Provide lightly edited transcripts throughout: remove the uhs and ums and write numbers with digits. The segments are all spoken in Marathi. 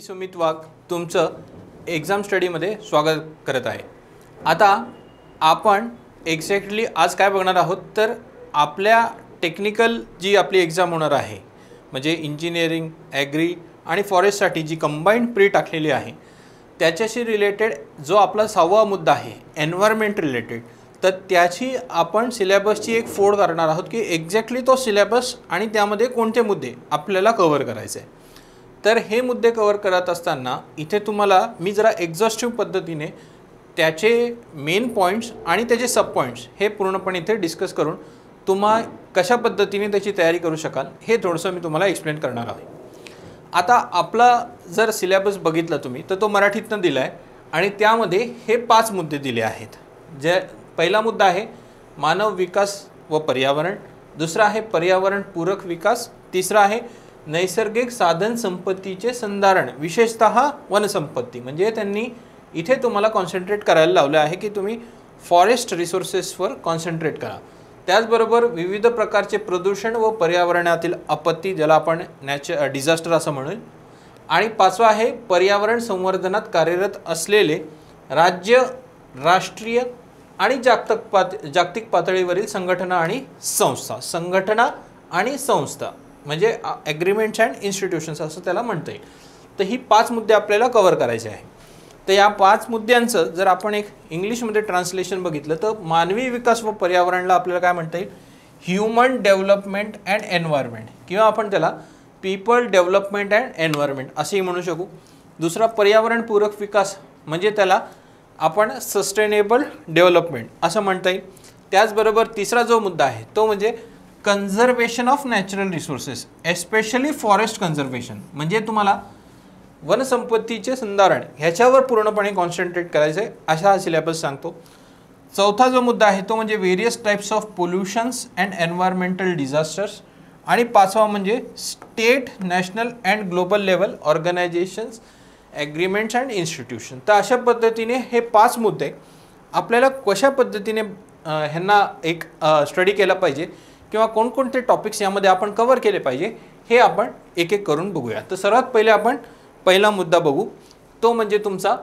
सुमित वाघ तुमचं एक्झाम स्टडीमध्ये स्वागत करत आहे। आता आपण एक्झॅक्टली आज काय बघणार आहोत तर आपल्या टेक्निकल जी आपली एक्झाम होणार आहे म्हणजे इंजिनिअरिंग, ॲग्री आणि फॉरेस्टसाठी जी कंबाईंड प्री टाकलेली आहे त्याच्याशी रिलेटेड जो आपला 6वा मुद्दा आहे एन्व्हायरमेंट रिलेटेड, तर त्याची आपण सिलेबसची एक फोड करणार आहोत की एक्झॅक्टली तो सिलेबस आणि त्यामध्ये कोणते मुद्दे आपल्याला कव्हर करायचे आहे। तर हे मुद्दे कव्हर करत असताना इथे तुम्हाला मी जरा एक्झॉस्टिव्ह पद्धतीने त्याचे मेन पॉइंट्स आणि त्याचे सब पॉइंट्स हे पूर्णपणे इथे डिस्कस करून तुम्हा कशा पद्धतीने त्याची तयारी करू शकाल हे थोडंसं मी तुम्हाला एक्सप्लेन करणार आहे। आता आपला जर सिलेबस बघितला तुम्ही तर तो मराठीतनं दिला आहे आणि त्यामध्ये हे 5 मुद्दे दिले आहेत। जे पहिला मुद्दा आहे मानव विकास व पर्यावरण, दुसरा आहे पर्यावरण पूरक विकास, तिसरा आहे नैसर्गिक साधन संपत्तीचे संधारण विशेषतः वनसंपत्ती, म्हणजे त्यांनी इथे तुम्हाला कॉन्सन्ट्रेट करायला लावले आहे की तुम्ही फॉरेस्ट रिसोर्सेसवर कॉन्सन्ट्रेट करा। त्याचबरोबर विविध प्रकारचे प्रदूषण व पर्यावरणातील आपत्ती ज्याला आपण डिझास्टर असं म्हणू, आणि 5वा आहे पर्यावरण संवर्धनात कार्यरत असलेले राज्य, राष्ट्रीय आणि जागतिक पातळीवरील संघटना आणि संस्था म्हणजे ॲग्रीमेंट्स अँड इन्स्टिट्यूशन्स असं त्याला म्हणता येईल। तर ही 5 मुद्दे आपल्याला कव्हर करायचे आहे। तर या 5 मुद्द्यांचं जर आपण एक इंग्लिशमध्ये ट्रान्सलेशन बघितलं तर मानवी विकास व पर्यावरणला आपल्याला काय म्हणता येईल, ह्युमन डेव्हलपमेंट अँड एन्व्हायरमेंट, किंवा आपण त्याला पीपल डेव्हलपमेंट अँड एन्व्हायरमेंट असेही म्हणू शकू। दुसरा पर्यावरण पूरक विकास म्हणजे त्याला आपण सस्टेनेबल डेव्हलपमेंट असं म्हणता येईल। त्याचबरोबर तिसरा जो मुद्दा आहे तो म्हणजे conservation of natural resources especially forest conservation, म्हणजे तुम्हाला वनसंपत्तीचे संधारण ह्याच्यावर पूर्णपणे कॉन्सन्ट्रेट करायचं आहे असा हा सिलेबस सांगतो। चौथा जो मुद्दा आहे तो म्हणजे various types of pollutions and environmental disasters, आणि 5वा म्हणजे state, national and global level organisations, agreements and institution. तर अशा पद्धतीने हे 5 मुद्दे आपल्याला कशा पद्धतीने ह्यांना एक स्टडी केला पाहिजे किंवा कोणकोणते टॉपिक्स यामध्ये आपण कव्हर केले पाहिजे हे आपण एक एक करून बघूया। तर सर्वात पहिले आपण पहिला मुद्दा बघू, तो म्हणजे तुमचा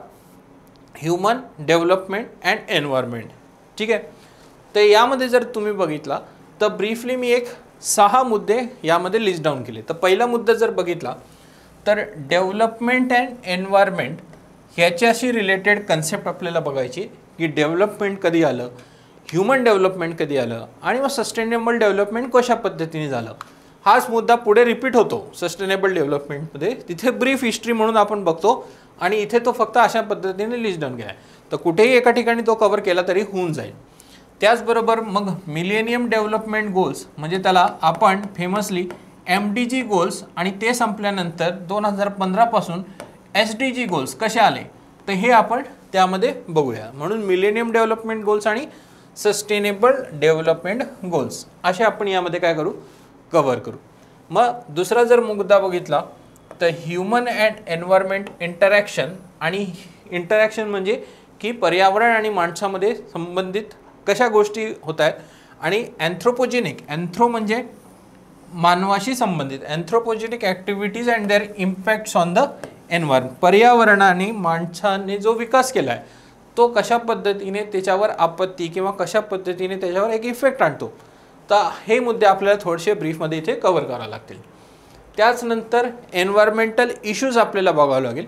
ह्युमन डेव्हलपमेंट अँड एन्व्हायरमेंट। ठीक आहे, तर यामध्ये जर तुम्ही बघितला तर ब्रीफली मी एक 6 मुद्दे यामध्ये लिस्ट डाऊन केले। तर पहिला मुद्दा जर बघितला तर डेव्हलपमेंट अँड एन्व्हायरमेंट ह्याच्याशी रिलेटेड कन्सेप्ट आपल्याला बघायची की डेव्हलपमेंट कधी आलं, ह्युमन डेव्हलपमेंट कधी आलं आणि मग सस्टेनेबल डेव्हलपमेंट कशा पद्धतीने झालं। हाच मुद्दा पुढे रिपीट होतो सस्टेनेबल डेव्हलपमेंटमध्ये, तिथे ब्रीफ हिस्ट्री म्हणून आपण बघतो आणि इथे तो फक्त अशा पद्धतीने लिस्ट डाऊन केला आहे। तर कुठेही एका ठिकाणी तो कव्हर केला तरी होऊन जाईल। त्याचबरोबर मग मिलेनियम डेव्हलपमेंट गोल्स म्हणजे त्याला आपण फेमसली MDG गोल्स, आणि ते संपल्यानंतर 2015 पासून SDG गोल्स कसे आले तर हे आपण त्यामध्ये बघूया। म्हणून मिलेनियम डेव्हलपमेंट गोल्स आणि सस्टेनेबल डेव्हलपमेंट गोल्स असे आपण यामध्ये काय करू, कव्हर करू। मग दुसरा जर मुद्दा बघितला तर ह्युमन अँड एन्व्हायरमेंट इंटरॅक्शन, आणि इंटरॅक्शन म्हणजे की पर्यावरण आणि माणसामध्ये संबंधित कशा गोष्टी होत आहेत, आणि अँथ्रोपोजेनिक, अँथ्रो म्हणजे मानवाशी संबंधित, anthropogenic activities and their impacts on the environment, पर्यावरणाने माणसाने जो विकास केला आहे तो कशा पद्धतीने त्याच्यावर आपत्ती किंवा कशा पद्धतीने त्याच्यावर एक इफेक्ट आणतो। तर हे मुद्दे आपल्याला थोडेसे ब्रीफमध्ये इथे कव्हर करावे लागतील। त्याचनंतर एन्व्हायरमेंटल इश्यूज आपल्याला बघावं लागेल,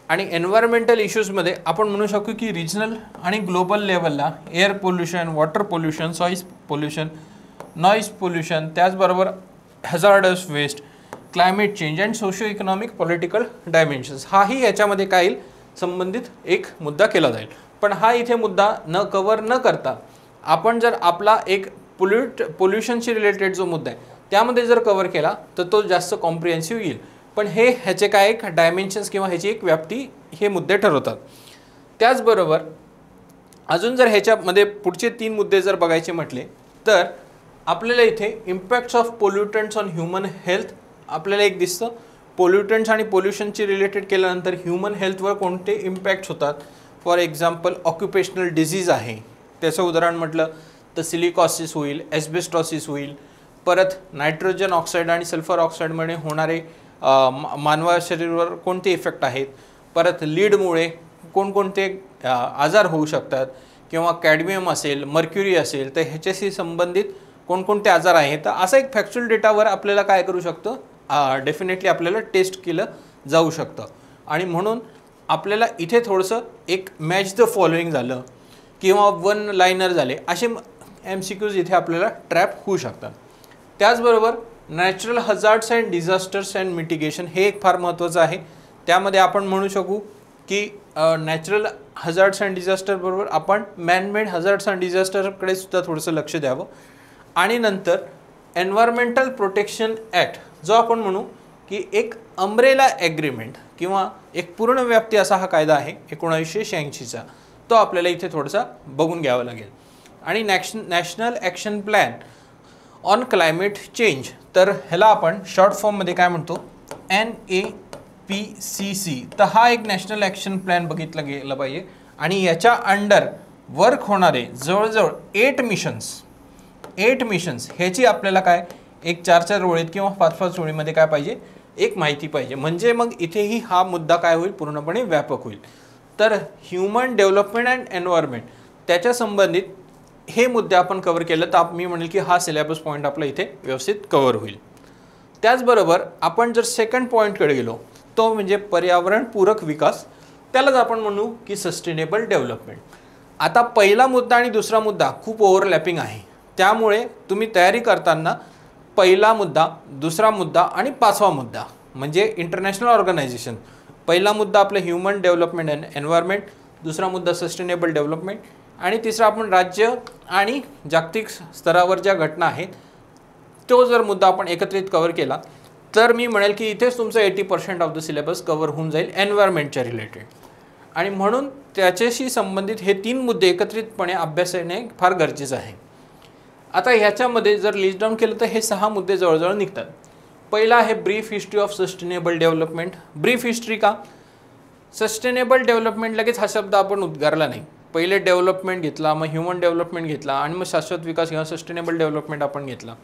आणि एन्व्हायरमेंटल इश्यूजमध्ये आपण म्हणू शकू की रिजनल आणि ग्लोबल लेवलला air pollution, water pollution, soil pollution, noise pollution, त्याचबरोबर hazardous waste, climate change and socio economic political dimensions हाही याच्यामध्ये काय येईल संबंधित एक मुद्दा केला जाईल। पण हा इथे मुद्दा कव्हर न करता आपण जर आपला एक पोल्युशनशी रिलेटेड जो मुद्दा आहे त्यामध्ये जर कव्हर केला तर तो जास्त कॉम्प्रिहेन्सिव्ह येईल। पण ह्याचे काय एक डायमेन्शन्स किंवा ह्याची एक व्याप्ती हे मुद्दे ठरवतात। त्याचबरोबर अजून जर ह्याच्यामध्ये पुढचे 3 मुद्दे जर बघायचे म्हटले तर आपल्याला इथे impacts of pollutants on human health आपल्याला एक दिसतं। पोल्युटंट्स आणि पोल्युशनची रिलेटेड केल्यानंतर ह्युमन हेल्थवर कोणते इम्पॅक्ट्स होतात, फॉर एक्झाम्पल ऑक्युपेशनल डिझीज आहे, त्याचं उदाहरण म्हटलं तर सिलिकॉसिस होईल, एस्बेस्टॉसिस होईल, परत नायट्रोजन ऑक्साईड आणि सल्फर ऑक्साईडमुळे होणारे मानवा शरीरावर कोणते इफेक्ट आहेत, परत लीडमुळे कोणकोणते आजार होऊ शकतात, किंवा कॅडमियम असेल, मर्क्युरी असेल तर ह्याच्याशी संबंधित कोणकोणते आजार आहेत, तर असा एक फॅक्च्युअल डेटावर आपल्याला काय करू शकतो, डेफिनेटली आपल्याला टेस्ट केलं जाऊ शकतं. आणि म्हणून आपल्याला इथे थोडंसं एक मॅच द फॉलोइंग झालं किंवा वन लाइनर झाले, असे MCQs इथे आपल्याला ट्रॅप होऊ शकतात. त्याचबरोबर natural hazards and disasters and mitigation हे एक फार महत्त्वाचं आहे. त्यामध्ये आपण म्हणू शकू की नॅचरल हजार्ड्स अँड डिझास्टर बरोबर आपण मॅनमेड हजार्ड्स अँड डिझास्टरकडे सुद्धा थोडंसं लक्ष द्यावं. आणि नंतर एन्व्हायरमेंटल प्रोटेक्शन ॲक्ट, जो आपण म्हणू की एक अम्ब्रेला ॲग्रीमेंट किंवा एक पूर्ण व्याप्ती असा हा कायदा आहे 1986चा, तो आपल्याला इथे थोडासा बघून घ्यावा लागेल. आणि national action plan on climate change, तर ह्याला आपण शॉर्ट फॉर्ममध्ये काय म्हणतो, NAPCC. तर हा एक नॅशनल ॲक्शन प्लॅन बघितला गेला पाहिजे. आणि याच्या अंडर वर्क होणारे जवळजवळ 8 मिशन्स ह्याची आपल्याला काय एक 4-4 ओळीत किंवा 5-5 ओळीमध्ये काय पाहिजे, एक माहिती पाहिजे. म्हणजे मग इथेही हा मुद्दा काय होईल, पूर्णपणे व्यापक होईल. तर ह्युमन डेव्हलपमेंट अँड एन्व्हायरमेंट त्याच्या संबंधित हे मुद्दे आपण कव्हर केलं तर मी म्हणेल की हा सिलेबस पॉईंट आपला इथे व्यवस्थित कव्हर होईल. त्याचबरोबर आपण जर सेकंड पॉईंटकडे गेलो तो म्हणजे पर्यावरणपूरक विकास, त्यालाच आपण म्हणू की सस्टेनेबल डेव्हलपमेंट. आता पहिला मुद्दा आणि दुसरा मुद्दा खूप ओव्हरलॅपिंग आहे, त्यामुळे तुम्ही तयारी करताना पहिला मुद्दा, दुसरा मुद्दा आणि 5वा मुद्दा म्हणजे इंटरनॅशनल ऑर्गनायझेशन, पहिला मुद्दा आपलं ह्युमन डेव्हलपमेंट अँड एन्व्हायरमेंट, दुसरा मुद्दा सस्टेनेबल डेव्हलपमेंट आणि तिसरा आपण राज्य आणि जागतिक स्तरावर ज्या घटना आहेत तो जर मुद्दा आपण एकत्रित कव्हर केला तर मी म्हणेल की इथेच तुमचं 80% ऑफ द सिलेबस कव्हर होऊन जाईल एन्व्हायरमेंटच्या रिलेटेड. आणि म्हणून त्याच्याशी संबंधित हे 3 मुद्दे एकत्रितपणे अभ्यासाने फार गरजेचं आहे. आता ह्याच्यामध्ये जर लिस्ट डाऊन केलं तर हे 6 मुद्दे जवळजवळ निघतात. पहिला आहे brief history of sustainable development. Brief history का, सस्टेनेबल डेव्हलपमेंट लगेच हा शब्द आपण उद्गारला नाही, पहिले डेव्हलपमेंट घेतला, मग ह्युमन डेव्हलपमेंट घेतला आणि मग शाश्वत विकास किंवा सस्टेनेबल डेव्हलपमेंट आपण घेतला.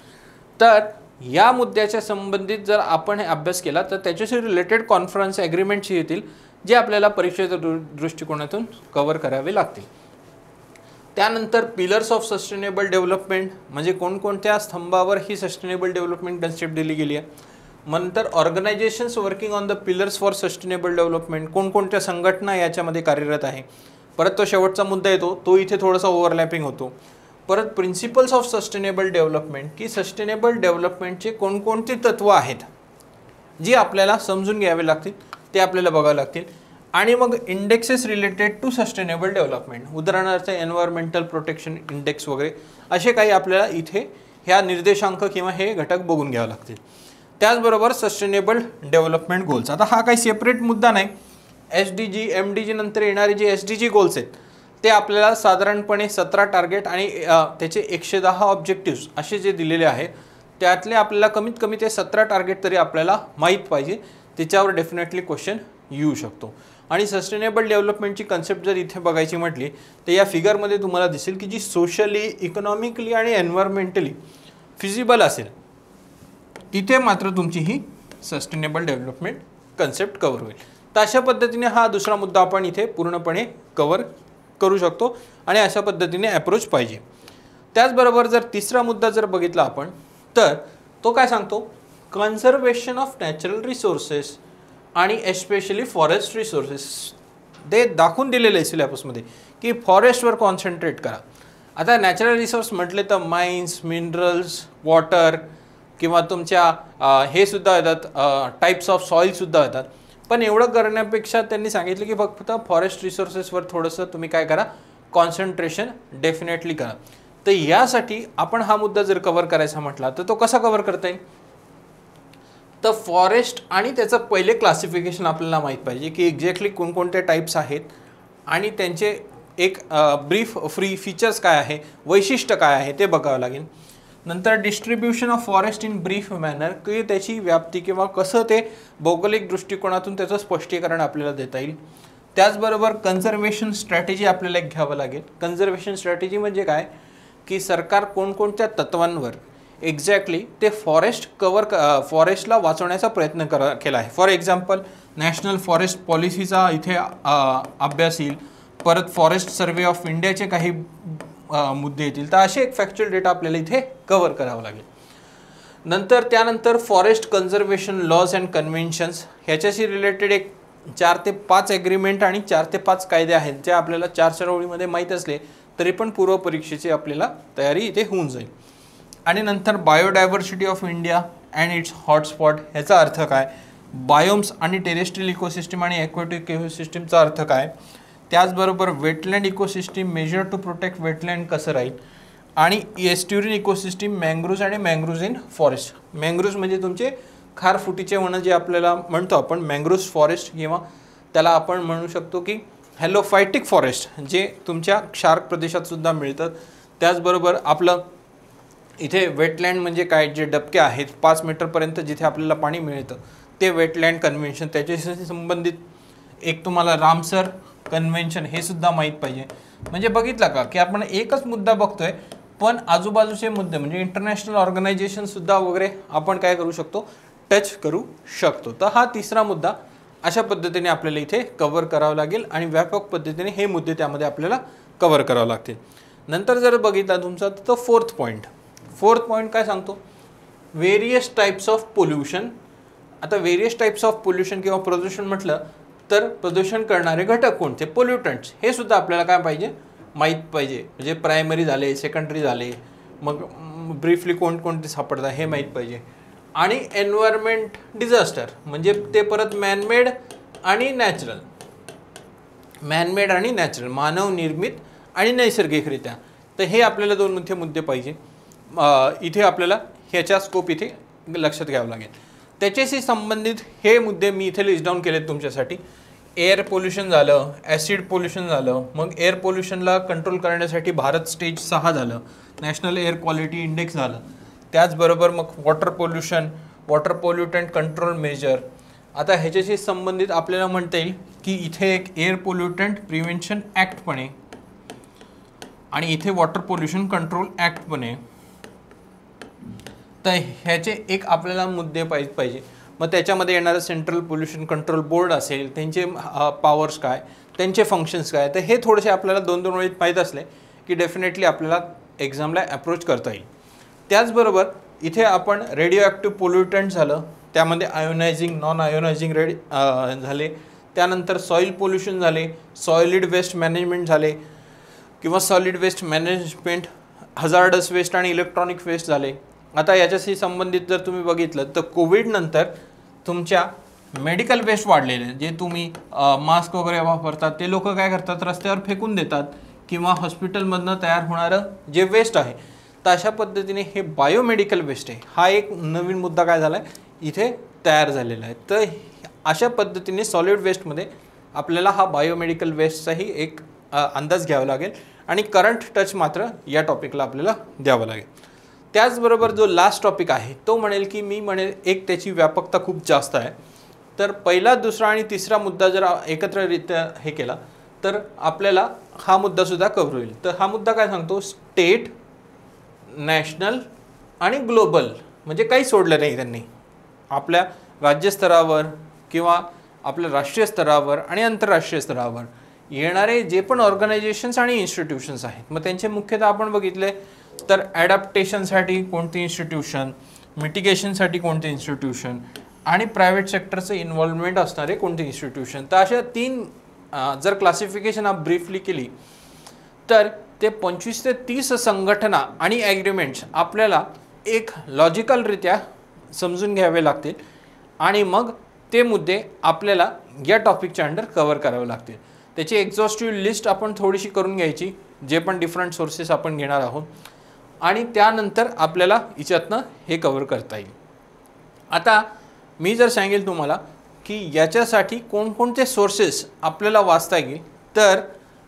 तर या मुद्द्याच्या संबंधित जर आपण हे अभ्यास केला तर त्याच्याशी रिलेटेड कॉन्फरन्स ॲग्रीमेंटशी येतील जे आपल्याला परीक्षेच्या दृष्टिकोनातून कव्हर करावे लागतील. त्यानंतर पिलर्स ऑफ सस्टेनेबल डेव्हलपमेंट म्हणजे कोणकोणत्या स्तंभावर ही सस्टेनेबल डेव्हलपमेंट कन्सेप्ट दिली गेली आहे. नंतर organisations working on the pillars for sustainable development, कोणकोणत्या संघटना याच्यामध्ये कार्यरत आहे. परत तो शेवटचा मुद्दा येतो, तो इथे थोडासा ओव्हरलॅपिंग होतो. परत प्रिन्सिपल्स ऑफ सस्टेनेबल डेव्हलपमेंट की सस्टेनेबल डेव्हलपमेंटचे कोणकोणती तत्त्व आहेत जी आपल्याला समजून घ्यावे लागतील, ते आपल्याला बघावं लागतील. आणि मग indexes related to sustainable development, उदाहरणार्थ एन्व्हायरमेंटल प्रोटेक्शन इंडेक्स वगैरे असे काही आपल्याला इथे ह्या निर्देशांक किंवा हे घटक बघून घ्यावे लागतील. त्याचबरोबर सस्टेनेबल डेव्हलपमेंट गोल्स, आता हा काही सेपरेट मुद्दा नाही. SDG MDG नंतर येणारे जे SDG गोल्स आहेत ते आपल्याला साधारणपणे 17 टार्गेट आणि त्याचे 110 ऑब्जेक्टिव्स असे जे दिलेले आहेत त्यातले आपल्याला कमीत कमी ते 17 टार्गेट तरी आपल्याला माहीत पाहिजे, त्याच्यावर डेफिनेटली क्वेश्चन येऊ शकतो. आणि सस्टेनेबल डेव्हलपमेंटची कन्सेप्ट जर इथे बघायची म्हटली तर या फिगरमध्ये तुम्हाला दिसेल की जी सोशली, इकॉनॉमिकली आणि एन्व्हायरमेंटली फिजिबल असेल तिथे मात्र तुमची ही सस्टेनेबल डेव्हलपमेंट कन्सेप्ट कव्हर होईल. तर अशा पद्धतीने हा दुसरा मुद्दा आपण इथे पूर्णपणे कव्हर करू शकतो आणि अशा पद्धतीने अप्रोच पाहिजे. त्याचबरोबर जर तिसरा मुद्दा जर बघितला आपण तर तो काय सांगतो, कन्झर्वेशन ऑफ नॅचरल रिसोर्सेस आणि एस्पेशली फॉरेस्ट रिसोर्सेस. ते दाखवून दिलेलं आहे सिलेबसमध्ये की फॉरेस्टवर कॉन्सन्ट्रेट करा. आता नॅचरल रिसोर्स म्हटले तर माइन्स, मिनरल्स, वॉटर किंवा तुमच्या हे सुद्धा येतात, टाईप्स ऑफ सॉईलसुद्धा येतात. पण एवढं करण्यापेक्षा त्यांनी सांगितलं की फक्त फॉरेस्ट रिसोर्सेसवर थोडंसं तुम्ही काय करा, कॉन्सन्ट्रेशन डेफिनेटली करा. तर यासाठी आपण हा मुद्दा जर कव्हर करायचा म्हटला तर तो कसा कव्हर करता येईल, तर फॉरेस्ट आणि त्याचं पहिले क्लासिफिकेशन आपल्याला माहीत पाहिजे की एक्झॅक्टली कोणकोणते टाईप्स आहेत आणि त्यांचे एक ब्रीफ फीचर्स काय आहे, वैशिष्ट्य काय आहे ते बघावं लागेल. नंतर distribution of forest in brief manner की त्याची व्याप्ती किंवा कसं ते भौगोलिक दृष्टिकोनातून त्याचं स्पष्टीकरण आपल्याला देता येईल. त्याचबरोबर कन्झर्वेशन स्ट्रॅटेजी आपल्याला एक घ्यावं लागेल. कन्झर्वेशन स्ट्रॅटेजी म्हणजे काय की सरकार कोणकोणत्या तत्वांवर एक्झॅक्टली ते फॉरेस्टला वाचवण्याचा प्रयत्न केला आहे. फॉर एक्झाम्पल नॅशनल फॉरेस्ट पॉलिसीचा इथे अभ्यास येईल, परत फॉरेस्ट सर्वे ऑफ इंडियाचे काही मुद्दे येतील. तर असे एक फॅक्च्युअल डेटा आपल्याला इथे कव्हर करावं लागेल. त्यानंतर forest conservation laws and conventions ह्याच्याशी रिलेटेड एक 4 ते 5 ॲग्रीमेंट आणि 4 ते 5 कायदे आहेत, जे आपल्याला 4 ओळीमध्ये माहीत असले तरी पण पूर्वपरीक्षेची आपल्याला तयारी इथे होऊन जाईल. आणि नंतर biodiversity of India and its hotspot ह्याचा अर्थ काय, बायोम्स आणि टेरेस्ट्रियल इकोसिस्टम आणि ॲक्वेटिक इकोसिस्टमचा अर्थ काय, त्याचबरोबर wetland ecosystem measure to protect wetland कसं राहील, आणि एस्ट्युरिन इकोसिस्टम मँग्रोव्ज आणि मँग्रोव्ज इन फॉरेस्ट. मँग्रोव्ज म्हणजे तुमचे खारफुटीचे वन जे आपल्याला म्हणतो आपण मँग्रोव्ज फॉरेस्ट, किंवा त्याला आपण म्हणू शकतो की हॅलोफायटिक फॉरेस्ट जे तुमच्या क्षारक प्रदेशात सुद्धा मिळतात. त्याचबरोबर आपलं इथे वेटलँड म्हणजे काय, जे डबके आहेत 5 मीटरपर्यंत जिथे आपल्याला पाणी मिळतं ते वेटलँड कन्व्हेन्शन, त्याच्याशी संबंधित एक तुम्हाला रामसर कन्व्हेन्शन हे सुद्धा माहीत पाहिजे. म्हणजे बघितलं का की आपण एकच मुद्दा बघतोय पण आजूबाजूचे मुद्दे म्हणजे इंटरनॅशनल ऑर्गनायझेशन सुद्धा वगैरे आपण काय करू शकतो, टच करू शकतो. तर हा तिसरा मुद्दा अशा पद्धतीने आपल्याला इथे कव्हर करावं लागेल आणि व्यापक पद्धतीने हे मुद्दे त्यामध्ये आपल्याला कव्हर करावं लागतील. नंतर जर बघितला तुमचा तर फोर्थ पॉईंट काय सांगतो, व्हेरियस टाईप्स ऑफ पोल्युशन. आता व्हेरियस टाईप्स ऑफ पोल्युशन किंवा प्रदूषण म्हटलं तर प्रदूषण करणारे घटक कोणते, पोल्युटंट्स, हे सुद्धा आपल्याला काय पाहिजे, माहीत पाहिजे. म्हणजे प्रायमरी झाले, सेकंडरी झाले, मग ब्रीफली कोणकोणते सापडतात हे माहीत पाहिजे. आणि एन्व्हायरमेंट डिझास्टर म्हणजे ते परत मॅनमेड आणि नॅचरल, मानव निर्मित आणि नैसर्गिकरित्या. तर हे आपल्याला 2 मुख्य मुद्दे पाहिजे. इथे आपल्याला ह्याचा स्कोप इथे लक्षात घ्यावं लागेल. त्याच्याशी संबंधित हे मुद्दे मी इथे लिस्ट डाऊन केलेत तुमच्यासाठी. एअर पोल्युशन झालं, ॲसिड पोल्युशन झालं, मग एअर पोल्युशनला कंट्रोल करण्यासाठी भारत स्टेज 6 झालं, नॅशनल एअर क्वालिटी इंडेक्स झालं. त्याचबरोबर मग वॉटर पोल्युटंट कंट्रोल मेजर. आता ह्याच्याशी संबंधित आपल्याला म्हणता येईल की इथे एक एअर पोल्युटंट प्रिव्हेन्शन ॲक्ट पण आहे आणि इथे वॉटर पोल्युशन कंट्रोल ॲक्ट पण आहे. तर ह्याचे एक आपल्याला मुद्दे पाहिजे. मग त्याच्यामध्ये येणारं सेंट्रल पोल्युशन कंट्रोल बोर्ड असेल, त्यांचे पॉवर्स काय, त्यांचे फंक्शन्स काय, तर हे थोडेसे आपल्याला 2-2 वेळेत माहीत असले की डेफिनेटली आपल्याला एक्झामला अप्रोच करता येईल. त्याचबरोबर इथे आपण रेडिओ ॲक्टिव्ह पोल्युटंट झालं, त्यामध्ये आयोनायझिंग नॉन आयोनायझिंग झाले. त्यानंतर सॉईल पोल्युशन झाले, सॉलिड वेस्ट मॅनेजमेंट झाले किंवा solid waste management, hazardous waste आणि इलेक्ट्रॉनिक वेस्ट झाले. आता याच्याशी संबंधित जर तुम्ही बघितलं तर कोविडनंतर तुमच्या मेडिकल वेस्ट वाढलेले, जे तुम्ही मास्क वगैरे वापरतात ते लोक काय करतात, रस्त्यावर फेकून देतात किंवा हॉस्पिटलमधनं तयार होणारं जे वेस्ट आहे. तर अशा पद्धतीने हे बायोमेडिकल वेस्ट आहे, हा एक नवीन मुद्दा काय झाला आहे इथे तयार झालेला आहे. तर अशा पद्धतीने सॉलिड वेस्टमध्ये आपल्याला हा बायोमेडिकल वेस्टचाही एक अंदाज घ्यावा लागेल आणि करंट टच मात्र या टॉपिकला आपल्याला द्यावं लागेल. त्याचबरोबर जो लास्ट टॉपिक आहे तो म्हणेल की मी म्हणेल एक त्याची व्यापकता खूप जास्त आहे. तर पहिला, दुसरा आणि तिसरा मुद्दा जर एकत्ररित्या हे केला तर आपल्याला हा मुद्दासुद्धा कव्हर होईल. तर हा मुद्दा काय सांगतो, स्टेट, नॅशनल आणि ग्लोबल, म्हणजे काही सोडलं नाही त्यांनी. आपल्या राज्यस्तरावर किंवा आपल्या राष्ट्रीय स्तरावर आणि आंतरराष्ट्रीय स्तरावर येणारे जे पण ऑर्गनायझेशन्स आणि इन्स्टिट्यूशन्स आहेत, मग त्यांचे मुख्यतः आपण बघितले तर ॲडॅप्टेशनसाठी कोणती इन्स्टिट्यूशन, मिटिगेशनसाठी कोणते इन्स्टिट्यूशन आणि प्रायव्हेट सेक्टरचं इन्व्हॉल्वमेंट असणारे कोणते इन्स्टिट्यूशन. तर अशा 3 जर क्लासिफिकेशन आप ब्रीफली केली तर ते 25 ते 30 संघटना आणि ॲग्रीमेंट्स आपल्याला एक लॉजिकलरित्या समजून घ्यावे लागतील आणि मग ते मुद्दे आपल्याला या टॉपिकच्या अंडर कव्हर करावे लागतील. त्याची एक्झॉस्टिव्ह लिस्ट आपण थोडीशी करून घ्यायची, जे पण डिफरंट सोर्सेस आपण घेणार आहोत, आणि त्यानंतर आपल्याला याच्यातनं हे कव्हर करता येईल. आता मी जर सांगेल तुम्हाला की याच्यासाठी कोणकोणते सोर्सेस आपल्याला वाचता येईल, तर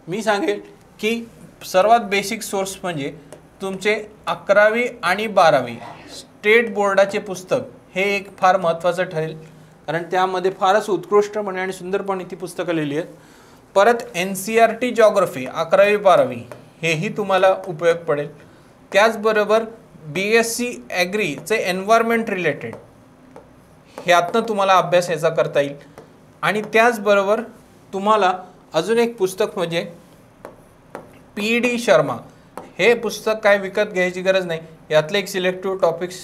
मी सांगेल की सर्वात बेसिक सोर्स म्हणजे तुमचे 11वी आणि 12वी स्टेट बोर्डाचे पुस्तक हे एक फार महत्त्वाचं ठरेल, कारण त्यामध्ये फारच उत्कृष्टपणे आणि सुंदरपणे ती पुस्तकं लिहिली आहेत. परत NCERT जॉग्रफी 11वी 12वी हेही तुम्हाला उपयोग पडेल. त्याचबरोबर BSc ॲग्रीचे एन्व्हायरमेंट रिलेटेड ह्यातनं तुम्हाला अभ्यास याचा करता येईल. आणि त्याचबरोबर तुम्हाला अजून एक पुस्तक म्हणजे PD शर्मा, हे पुस्तक काय विकत घ्यायची गरज नाही, यातले एक सिलेक्टिव्ह टॉपिक्स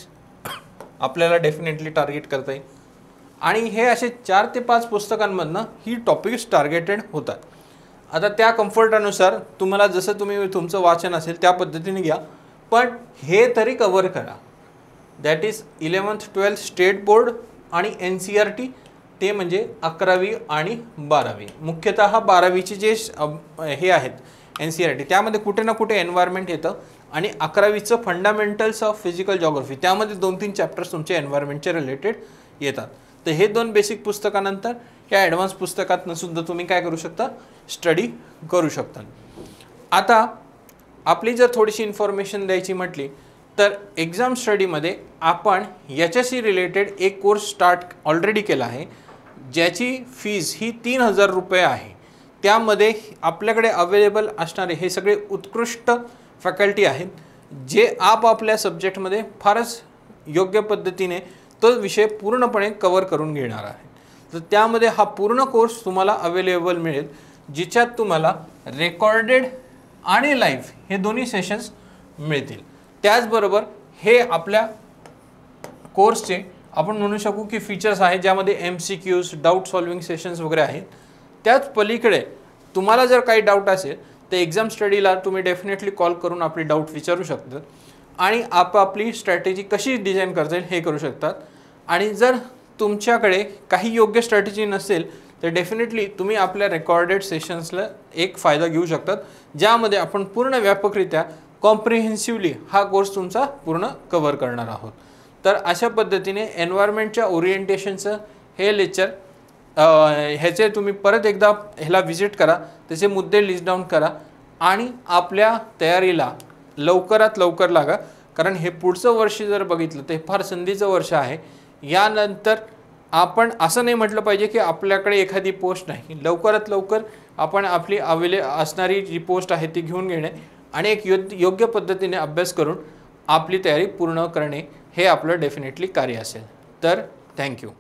आपल्याला डेफिनेटली टार्गेट करता येईल. आणि हे असे 4 ते 5 पुस्तकांमधनं ही टॉपिक्स टार्गेटेड होतात. आता त्या कम्फर्टानुसार तुम्हाला जसं तुम्ही तुमचं वाचन असेल त्या पद्धतीने घ्या, पण हे तरी कव्हर करा. That is 11th 12th state board आणि NCERT, ते म्हणजे 11वी आणि 12वी. मुख्यतः 12वीचे जे हे आहेत NCERT, त्यामध्ये कुठे ना कुठे एन्व्हायरमेंट येतं. आणि 11वीचं फंडामेंटल्स ऑफ फिजिकल जॉग्राफी, त्यामध्ये 2-3 चॅप्टर्स तुमचे एन्व्हायरमेंटचे रिलेटेड येतात. तर हे 2 बेसिक पुस्तकानंतर या ॲडव्हान्स पुस्तकातनं सुद्धा तुम्ही काय करू शकता, स्टडी करू शकता. आता आपली जर थोडीशी इन्फॉर्मेशन द्यायची म्हटली तर एक्झाम स्टडीमध्ये आपण याच्याशी रिलेटेड एक कोर्स स्टार्ट ऑलरेडी केला आहे, ज्याची फीज ही 3000 रुपये आहे. त्यामध्ये आपल्याकडे अवेलेबल असणारे हे सगळे उत्कृष्ट फॅकल्टी आहेत, जे आपापल्या सब्जेक्टमध्ये फारच योग्य पद्धतीने तो विषय पूर्णपणे कव्हर करून घेणार आहे. तर त्यामध्ये हा पूर्ण कोर्स तुम्हाला अवेलेबल मिळेल, जिच्यात तुम्हाला रेकॉर्डेड आणि लाईव्ह हे दोन्ही सेशन्स मिळतील. त्याचबरोबर हे आपल्या कोर्सचे आपण म्हणू शकू की फीचर्स आहेत, ज्यामध्ये MCQs, डाऊट सॉल्विंग सेशन्स वगैरे आहेत. त्याच पलीकडे तुम्हाला जर काही डाऊट असेल तर एक्झाम स्टडीला तुम्ही डेफिनेटली कॉल करून आपली डाऊट विचारू शकता आणि आपापली स्ट्रॅटेजी कशी डिझाईन करता येईल हे करू शकतात. आणि जर तुमच्याकडे काही योग्य स्ट्रॅटेजी नसेल तर डेफिनेटली तुम्ही आपल्या रेकॉर्डेड सेशन्सला एक फायदा घेऊ शकतात, ज्यामध्ये आपण पूर्ण व्यापकरित्या कॉम्प्रिहेन्सिव्हली हा कोर्स तुमचा पूर्ण कव्हर करणार आहोत. तर अशा पद्धतीने एन्व्हायरमेंटच्या ओरिएंटेशनचं हे लेक्चर, ह्याचे तुम्ही परत एकदा ह्याला व्हिजिट करा, त्याचे मुद्दे लिस्ट डाऊन करा आणि आपल्या तयारीला लवकरात लवकर लागा. कारण हे पुढचं वर्ष जर बघितलं तर हे फार संधीचं वर्ष आहे. यानंतर आपण असं नाही म्हटलं पाहिजे की आपल्याकडे एखादी पोस्ट नाही, लवकरात लवकर आपण आपली असणारी जी पोस्ट आहे ती घेऊन घेणे आणि एक योग्य पद्धतीने अभ्यास करून आपली तयारी पूर्ण करणे हे आपलं डेफिनेटली कार्य असेल. तर थँक्यू.